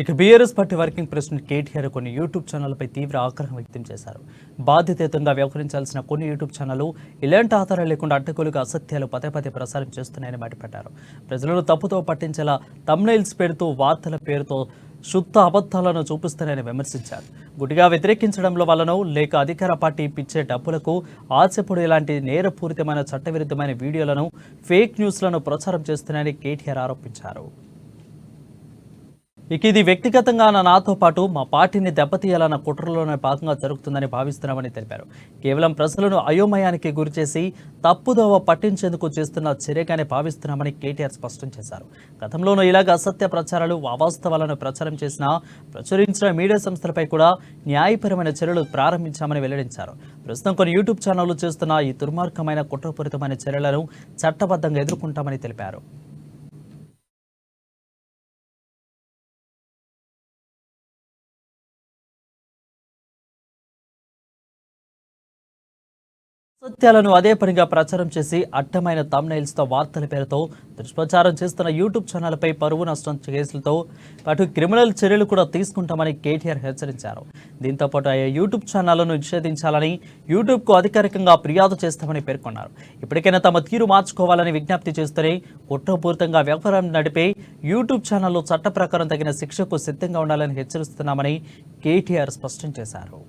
ఇక BRS party working president KTR కొన్ని YouTube ఛానళ్లపై తీవ్ర ఆగ్రహం వ్యక్తం చేశారు. బాధ్యతాయుతంగా వ్యవహరించాల్సిన కొన్ని యూట్యూబ్ ఛానళ్లు ఇలాంటి ఆధారాలు లేకుండా అడ్డగోలుగా అసత్యాలు పదే ప్రసారం చేస్తున్నాయని మండిపడ్డారు. ప్రజలను తప్పుతో పట్టించేలా థంబ్నెయిల్స్ పేరుతో వార్తల పేరుతో శుద్ధ అబద్ధాలను చూపిస్తారని విమర్శించారు. గుడిగా వ్యతిరేకించడంలో వల్లనో లేక అధికార పార్టీ ఇప్పించే డబ్బులకు ఆశపడి ఇలాంటి నేరపూరితమైన చట్టవిరుద్ధమైన వీడియోలను ఫేక్ న్యూస్లను ప్రచారం చేస్తున్నాయని కేటీఆర్ ఆరోపించారు. ఇక ఇది వ్యక్తిగతంగా నాతో పాటు మా పార్టీని దెబ్బతీయాలన్న కుట్రలోనే భాగంగా జరుగుతుందని భావిస్తున్నామని తెలిపారు. కేవలం ప్రజలను అయోమయానికి గురిచేసి తప్పుదోవ పట్టించేందుకు చేస్తున్న చర్యగానే భావిస్తున్నామని కేటీఆర్ స్పష్టం చేశారు. గతంలోనూ ఇలాగ అసత్య ప్రచారాలు అవాస్తవాలను ప్రచురించిన మీడియా సంస్థలపై కూడా న్యాయపరమైన చర్యలు ప్రారంభించామని వెల్లడించారు. ప్రస్తుతం కొన్ని యూట్యూబ్ ఛానళ్లు చేస్తున్న ఈ దుర్మార్గమైన కుట్రపూరితమైన చర్యలను చట్టబద్ధంగా ఎదుర్కొంటామని తెలిపారు. సత్యాలను అదే పనిగా ప్రచారం చేసి అడ్డమైన థంబ్నెయిల్స్తో వార్తల పేరుతో దుష్ప్రచారం చేస్తున్న యూట్యూబ్ ఛానళ్లపై పరువు నష్టం కేసులతో పాటు క్రిమినల్ చర్యలు కూడా తీసుకుంటామని కేటీఆర్ హెచ్చరించారు. దీంతో పాటు ఆయా యూట్యూబ్ ఛానళ్లను నిషేధించాలని యూట్యూబ్కు అధికారికంగా ఫిర్యాదు చేస్తామని పేర్కొన్నారు. ఇప్పటికైనా తమ తీరు మార్చుకోవాలని విజ్ఞప్తి చేస్తూనే కుట్రపూరితంగా వ్యవహారం నడిపే యూట్యూబ్ ఛానళ్లు చట్ట ప్రకారం తగిన శిక్షకు సిద్ధంగా ఉండాలని హెచ్చరిస్తున్నామని కేటీఆర్ స్పష్టం చేశారు.